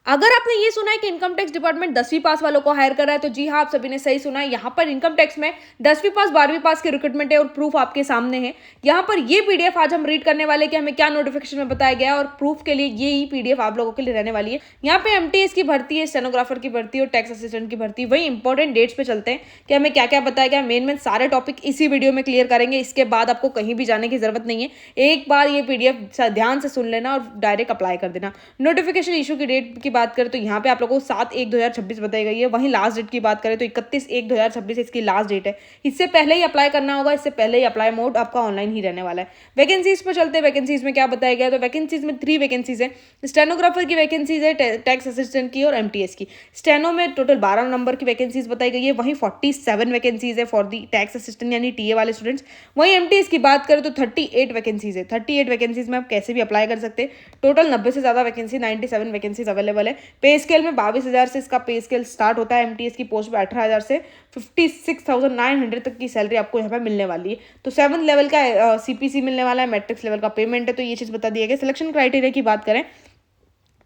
अगर आपने ये सुना है कि इनकम टैक्स डिपार्टमेंट 10वीं पास वालों को हायर कर रहा है, तो जी हाँ, आप सभी ने सही सुना है। यहाँ पर इनकम टैक्स में 10वीं पास 12वीं पास की रिक्रूटमेंट है और प्रूफ आपके सामने है। यहाँ पर ये पीडीएफ आज हम रीड करने वाले कि हमें क्या नोटिफिकेशन में बताया गया है, और प्रूफ के लिए ये ही पीडीएफ आप लोगों के लिए रहने वाली है। यहाँ पे एमटीएस की भर्ती है, स्टेनोग्राफर की भर्ती और टैक्स असिस्टेंट की भर्ती। वही इंपॉर्टेंट डेट्स पे चलते हैं कि हमें क्या क्या बताया गया। मेन सारे टॉपिक इसी वीडियो में क्लियर करेंगे। इसके बाद आपको कहीं भी जाने की जरूरत नहीं है, एक बार ये पीडीएफ ध्यान से सुन लेना और डायरेक्ट अप्लाई कर देना। नोटिफिकेशन इशू की डेट की बात करें तो यहाँ पे आप लोगों को 7/1/2026 बताई गई है। वहीं लास्ट डेट की बात करें तो 31/1/2026 इसकी लास्ट डेट है। इससे पहले ही अप्लाई करना होगा, इससे पहले ही अप्लाई मोड आपका ऑनलाइन ही रहने वाला है। वैकेंसीज पर चलते हैं। वैकेंसीज में क्या बताया गया, तो वैकेंसीज में 3 वैकेंसीज है। स्टेनोग्राफर की वैकेंसीज है, टैक्स असिस्टेंट की और एमटीएस की। स्टेनो में टोटल 12 नंबर की वैकेंसीज बताई गई है। वहीं 47 वैकेंसीज है फॉर दी टैक्स असिस्टेंट यानी टीए वाले स्टूडेंट्स। वहीं एमटीएस की बात करें तो 38 वैकेंसीज है। 38 वैकेंसीज में आप कैसे भी अप्लाई कर सकते हैं। टोटल 90 से ज्यादा वैकेंसी, 97 वैकेंसीज अवेलेबल है। पे स्केल में 22,000 से इसका पे स्केल स्टार्ट होता है। एमटीएस की पोस्ट पे 18,000 से 56,900 तक की सैलरी आपको यहाँ पे मिलने वाली है। तो 7th लेवल का सीपीसी मिलने वाला है, मैट्रिक्स लेवल का पेमेंट है। तो ये चीज़ बता दिया गया। सिलेक्शन क्राइटेरिया की बात करें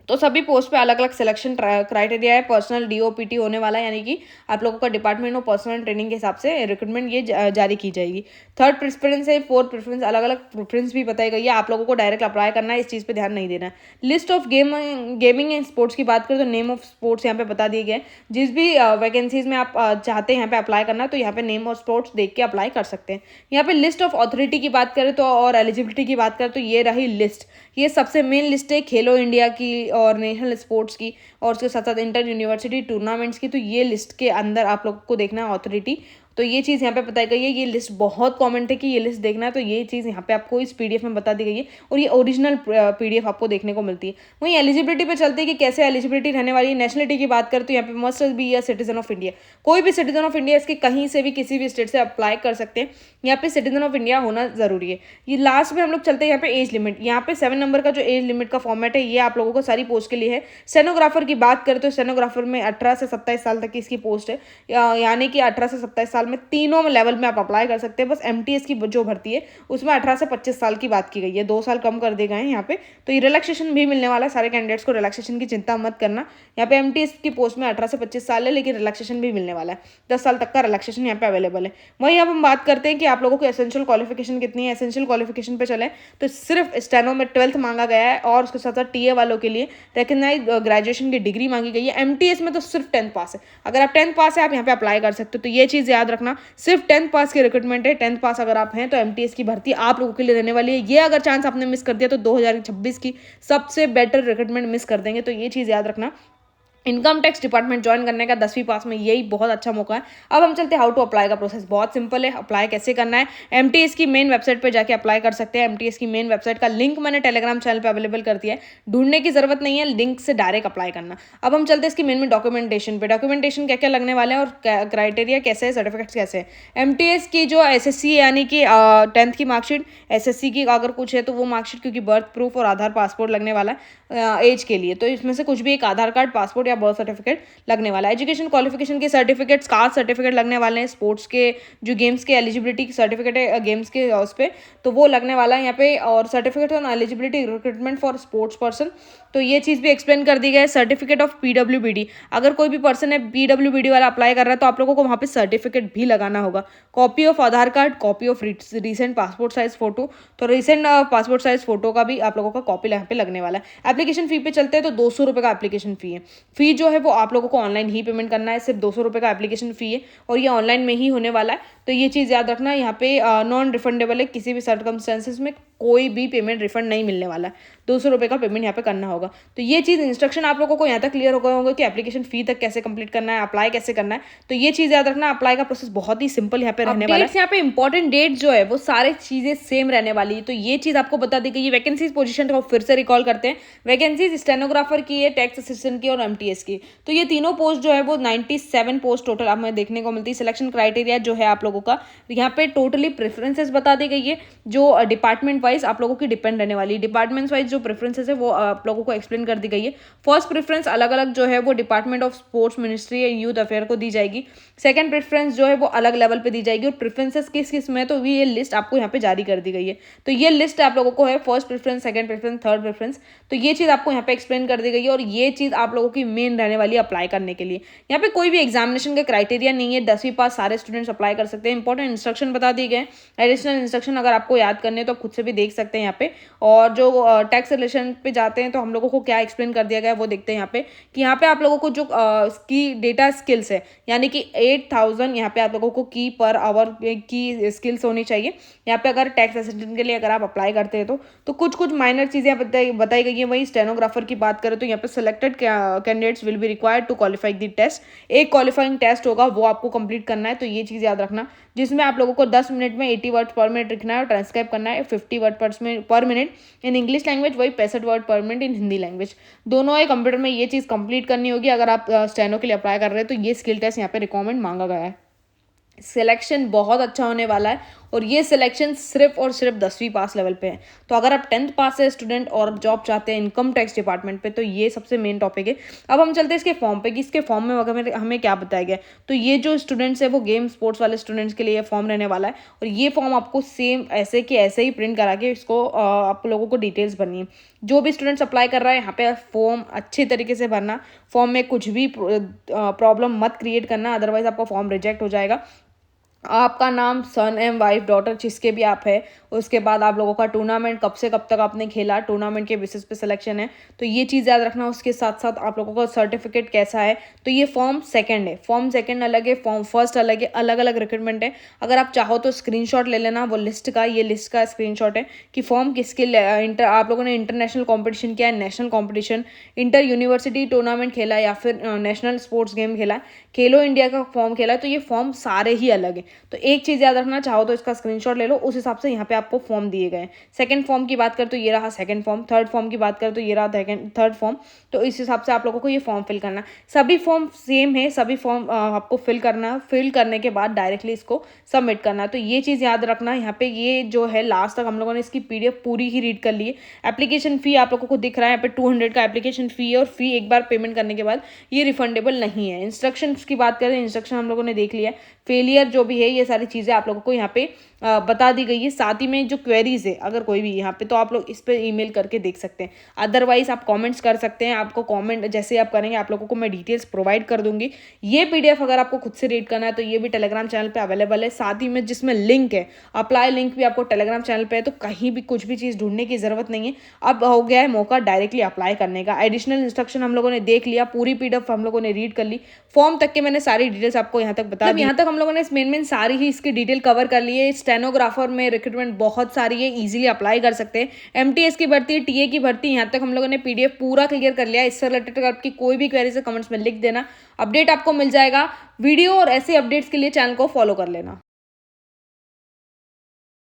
तो सभी पोस्ट पे अलग अलग सिलेक्शन क्राइटेरिया है। पर्सनल डीओपीटी होने वाला है, यानी कि आप लोगों का डिपार्टमेंट और पर्सनल ट्रेनिंग के हिसाब से रिक्रूटमेंट ये जारी की जाएगी। 3rd प्रेफरेंस है, 4th प्रेफरेंस, अलग अलग प्रेफरेंस भी बताई गई है। आप लोगों को डायरेक्ट अप्लाई करना है, इस चीज़ पे ध्यान नहीं देना है। List of gaming and sports की बात करें तो नेम ऑफ स्पोर्ट्स यहाँ पे बता दिए गए। जिस भी वैकेंसीज में आप चाहते हैं यहाँ पे अप्लाई करना, तो यहाँ पे नेम ऑफ स्पोर्ट्स देख के अप्लाई कर सकते हैं। यहाँ पे लिस्ट ऑफ अथॉरिटी की बात करें तो और एलिजिबिलिटी की बात करें तो ये रही लिस्ट। ये सबसे मेन लिस्ट है खेलो इंडिया की और नेशनल स्पोर्ट्स की और उसके साथ साथ इंटर यूनिवर्सिटी टूर्नामेंट्स की। तो ये लिस्ट के अंदर आप लोग को देखना है अथॉरिटी। तो ये चीज़ यहाँ पे बताई गई है। ये लिस्ट बहुत कॉमेंट है कि ये लिस्ट देखना है, तो ये चीज़ यहाँ पे आपको इस पीडीएफ में बता दी गई है और ये ओरिजिनल पीडीएफ आपको देखने को मिलती है। वहीं एलिजिबिलिटी पे चलते हैं कि कैसे एलिजिबिलिटी रहने वाली है। नेशनलिटी की बात करें तो यहाँ पे must be a citizen of India. कोई भी सिटीजन ऑफ इंडिया इसके कहीं से भी किसी भी स्टेट से अप्लाई कर सकते हैं। यहाँ पे सिटीजन ऑफ इंडिया होना जरूरी है। ये लास्ट में हम लोग चलते हैं यहाँ पे एज लिमिट। यहाँ पे 7 नंबर का जो एज लिमिट का फॉर्मेट है, ये आप लोगों को सारी पोस्ट के लिए है। स्टेनोग्राफर की बात करें तो स्टेनोग्राफर में 18 से 27 साल तक की इसकी पोस्ट है, यानी कि 18 से 27 साल में तीनों लेवल में आप अप्लाई कर सकते हैं। बस एमटीएस की जो भर्ती है उसमें 18 से 25 साल की बात की गई है, 2 साल कम कर दिए गए हैं यहाँ पे। तो ये रिलैक्सेशन भी मिलने वाला है सारे कैंडिडेट्स को, रिलैक्सेशन की चिंता मत करना। यहाँ पे एमटीएस की पोस्ट में 18 से 25 साल है, लेकिन रिलैक्सेशन भी मिलने वाला है, 10 साल तक का रिलैक्सेशन यहाँ पे अवेलेबल है। वहीं अब हम बात करते हैं कि आप लोगों को एसेंशियल क्वालिफिकेशन कितनी है। एसेंशियल क्वालिफिकेशन पे चले तो सिर्फ स्टेनो में 12th मांगा गया है और उसके साथ साथ टीए वालों के लिए रिकग्नाइज ग्रेजुएशन की डिग्री मांगी गई है। एमटीएस में तो सिर्फ 10th पास है। अगर आप 10th पास है आप यहाँ पे अप्लाई कर सकते हो। तो ये चीज़ याद रखना, सिर्फ 10th पास की रिक्रूटमेंट है। 10th पास अगर आप हैं तो एमटीएस की भर्ती आप लोगों के लिए रहने वाली है। ये अगर चांस आपने मिस कर दिया तो 2026 की सबसे बेटर रिक्रूटमेंट मिस कर देंगे। तो ये चीज़ याद रखना। इनकम टैक्स डिपार्टमेंट ज्वाइन करने का 10वीं पास में यही बहुत अच्छा मौका है। अब हम चलते हैं हाउ टू अप्लाई का प्रोसेस। बहुत सिंपल है, अप्लाई कैसे करना है। एमटीएस की मेन वेबसाइट पे जाके अप्लाई कर सकते हैं। एमटीएस की मेन वेबसाइट का लिंक मैंने टेलीग्राम चैनल पे अवेलेबल कर दिया है, ढूंढने की जरूरत नहीं है, लिंक से डायरेक्ट अप्लाई करना। अब हम चलते हैं इसकी मेन में डॉक्यूमेंटेशन पे। डॉक्यूमेंटेशन क्या क्या लगने वाले हैं और क्राइटेरिया कैसे है, सर्टिफिकेट्स कैसे है। एमटीएस की जो एसएससी यानी कि 10th की मार्कशीट, एसएससी की अगर कुछ है तो वो मार्कशीट, क्योंकि बर्थ प्रूफ और आधार पासपोर्ट लगने वाला है एज के लिए। तो इसमें से कुछ भी एक आधार कार्ड, पासपोर्ट या बर्थ सर्टिफिकेट लगने वाला है। एजुकेशन क्वालिफिकेशन के सर्टिफिकेट्स, कास्ट सर्टिफिकेट लगने वाले हैं। स्पोर्ट्स के जो गेम्स के एलिजिबिलिटी सर्टिफिकेट है गेम्स के उस पे, तो वो लगने वाला है यहाँ पे। और certificate on eligibility recruitment for sports person, तो ये चीज़ भी एक्सप्लेन कर दी गई है। सर्टिफिकेट ऑफ पीडब्ल्यूबीडी, अगर कोई भी पर्सन है पीडब्ल्यूबीडी वाला अप्लाई कर रहा है तो आप लोगों को वहाँ पे सर्टिफिकेट भी लगाना होगा। Copy of Aadhaar card, copy of recent passport size photo, तो रिसेंट पासपोर्ट साइज फोटो का भी आप लोगों का कॉपी यहाँ पे लगने वाला है। एप्लीकेशन फी पे चलते हैं तो 200 रुपये का एप्लीकेशन फी है। फी जो है वो आप लोगों को ऑनलाइन ही पेमेंट करना है, सिर्फ 200 रुपये का एप्लीकेशन फी है और ये ऑनलाइन में ही होने वाला है। तो ये चीज़ याद रखना, यहाँ पे नॉन रिफंडेबल है, किसी भी सर्कमस्टेंसेस में कोई भी पेमेंट रिफंड नहीं मिलने वाला है। 200 रुपये का पेमेंट यहाँ पे करना होगा। तो ये चीज़ इंस्ट्रक्शन आप लोगों को यहाँ तक क्लियर हो गए होंगे कि एप्लीकेशन फी तक कैसे कंप्लीट करना है, अप्लाई कैसे करना है। तो ये चीज़ याद रखना, अप्लाई का प्रोसेस बहुत ही सिंपल यहाँ पे रहने वाला है। यहाँ पे इंपॉर्टेंट डेट जो है वो सारी चीज़ें सेम रहने वाली है। तो ये चीज़ आपको बता दी गई है। वैकेंसीज पोजीशन को फिर से रिकॉल करते हैं। वैकेंसीज स्टेनोग्राफर की है, टैक्स असिस्टेंट की और एमटीएस की। तो ये तीनों पोस्ट जो है वो 97 पोस्ट टोटल हमें देखने को मिलती है। सिलेक्शन क्राइटेरिया जो है आप लोगों का यहाँ पे टोटली प्रेफरेंसेस बता दी गई है, जो डिपार्टमेंट वाइज आप लोगों की डिपेंड रहने वाली है। डिपार्टमेंट्स वाइज जो प्रेफरेंसेस है वो आप लोगों को एक्सप्लेन कर दी गई है। फर्स्ट प्रेफरेंस अलग अलग जो है वो department of sports, ministry and youth affair को दी जाएगी। सेकंड प्रेफरेंस जो है वो अलग लेवल पे दी जाएगी। और प्रेफरेंसेस किस किस में, तो ये लिस्ट आपको यहाँ पे जारी कर दी गई है। तो ये लिस्ट आप लोगों को है first preference, second preference, third preference. तो ये चीज़ आपको यहाँ पे एक्सप्लेन कर दी गई है और ये चीज़ आप लोगों की मेन रहने वाली है अप्लाई करने के लिए। यहाँ पे कोई भी एग्जामिनेशन का क्राइटेरिया नहीं है, 10वीं पास सारे स्टूडेंट्स अप्लाई कर सकते हैं। इंपॉर्टेंट इंस्ट्रक्शन बता दिए गए। एडिशनल इंस्ट्रक्शन अगर आपको याद करने तो खुद से भी देख सकते हैं यहाँ पे। और जो टैक्स रिलेशन पे जाते हैं तो हम लोगों को क्या एक्सप्लेन कर दिया गया है वो देखते हैं यहाँ पे, कि यहाँ पे आप लोगों को जो की डेटा स्किल्स है, यानी कि 8000 यहाँ पे आप लोगों को की पर आवर की स्किल्स होनी चाहिए। यहाँ पे अगर टैक्स असिस्टेंट के लिए अगर आप अप्लाई करते हैं तो कुछ माइनर चीज़ें बताई गई हैं। वही स्टेनोग्राफर की बात करें तो यहाँ पे selected candidates will be required to qualify the test. एक क्वालिफाइंग टेस्ट होगा वो आपको कंप्लीट करना है, तो ये चीज़ याद रखना, जिसमें आप लोगों को 10 मिनट में 80 वर्ड पर मिनट लिखना है और ट्रांसक्राइब करना है 50 वर्ड पर मिनट इन इंग्लिश लैंग्वेज, वही 65 वर्ड पर मिनट इन हिंदी लैंग्वेज। दोनों है कंप्यूटर में, ये चीज़ कंप्लीट करनी होगी अगर आप स्टेनो के लिए अप्लाई कर रहे हैं। तो ये स्किल टेस्ट यहाँ पे रिकमेंड मांगा गया है। सिलेक्शन बहुत अच्छा होने वाला है और ये सिलेक्शन सिर्फ और सिर्फ 10वीं पास लेवल पे है। तो अगर आप 10th पास है स्टूडेंट और जॉब चाहते हैं इनकम टैक्स डिपार्टमेंट पे, तो ये सबसे मेन टॉपिक है। अब हम चलते हैं इसके फॉर्म पे कि इसके फॉर्म में हमें क्या बताया गया। तो ये जो स्टूडेंट्स है वो गेम स्पोर्ट्स वाले स्टूडेंट्स के लिए ये फॉर्म रहने वाला है और ये फॉर्म आपको सेम ऐसे कि ऐसे ही प्रिंट करा के इसको आप लोगों को डिटेल्स भरनी है। जो भी स्टूडेंट्स अप्लाई कर रहा है यहाँ पे फॉर्म अच्छे तरीके से भरना, फॉर्म में कुछ भी प्रॉब्लम मत क्रिएट करना, अदरवाइज आपका फॉर्म रिजेक्ट हो जाएगा। आपका नाम, सन एंड वाइफ, डॉटर जिसके भी आप है, उसके बाद आप लोगों का टूर्नामेंट कब से कब तक आपने खेला, टूर्नामेंट के बेसिस पे सिलेक्शन है, तो ये चीज़ याद रखना। उसके साथ साथ आप लोगों का सर्टिफिकेट कैसा है, तो ये फॉर्म सेकंड है। फॉर्म सेकंड अलग है, फॉर्म फर्स्ट अलग है, अलग अलग रिक्रूटमेंट है। अगर आप चाहो तो स्क्रीनशॉट ले लेना वो लिस्ट का, ये लिस्ट का स्क्रीनशॉट है कि फॉर्म किसके आप लोगों ने इंटरनेशनल कॉम्पिटिशन किया है, national competition, inter university tournament खेला है या फिर नेशनल स्पोर्ट्स गेम खेला है, खेलो इंडिया का फॉर्म खेला है, तो ये फॉर्म सारे ही अलग है। तो एक चीज़ याद रखना, चाहो तो इसका स्क्रीनशॉट ले लो, उस हिसाब से यहाँ पे आपको फॉर्म दिए गए। सेकंड फॉर्म की बात करें तो ये रहा सेकंड फॉर्म, थर्ड फॉर्म की बात करें तो ये रहा थर्ड फॉर्म। तो इस हिसाब से आप लोगों को ये फॉर्म फिल करना। सभी फॉर्म सेम है, सभी फॉर्म आपको फिल करना, फिल करने के बाद डायरेक्टली इसको सबमिट करना। तो ये चीज़ याद रखना। यहाँ पे ये जो है लास्ट तक हम लोगों ने इसकी PDF पूरी ही रीड कर ली है। एप्लीकेशन फ़ी आप लोगों को दिख रहा है यहाँ पे 200 का एप्लीकेशन फ़ी है और फी एक बार पेमेंट करने के बाद ये रिफंडेबल नहीं है। इंस्ट्रक्शन की बात करें, इंस्ट्रक्शन हम लोगों ने देख लिया है। फेलियर जो भी है ये सारी चीज़ें आप लोगों को यहाँ पे बता दी गई है। साथ ही में जो क्वेरीज है अगर कोई भी यहाँ पे, तो आप लोग इस पर ईमेल करके देख सकते हैं। अदरवाइज आप कमेंट्स कर सकते हैं। आपको कमेंट जैसे आप करेंगे आप लोगों को मैं डिटेल्स प्रोवाइड कर दूंगी। ये PDF अगर आपको खुद से रीड करना है तो ये भी टेलीग्राम चैनल पे अवेलेबल है। साथ ही में जिसमें लिंक है, अप्लाई लिंक भी आपको टेलीग्राम चैनल पे है, तो कहीं भी कुछ भी चीज़ ढूंढने की जरूरत नहीं है। अब हो गया है मौका डायरेक्टली अप्लाई करने का। एडिशनल इंस्ट्रक्शन हम लोगों ने देख लिया, पूरी PDF हम लोगों ने रीड कर ली, फॉर्म तक के मैंने सारी डिटेल्स आपको यहाँ तक बता दी। यहाँ तक हम लोगों ने मेन सारी ही इसकी डिटेल कवर कर ली है। स्टेनोग्राफर में रिक्रूटमेंट बहुत सारी है, इजीली अप्लाई कर सकते हैं। MTS की भर्ती, TA की भर्ती, यहाँ तक हम लोगों ने PDF पूरा क्लियर कर लिया। इससे रिलेटेड आपकी कोई भी क्वेरी है कमेंट्स में लिख देना, अपडेट आपको मिल जाएगा। वीडियो और ऐसे अपडेट्स के लिए चैनल को फॉलो कर लेना।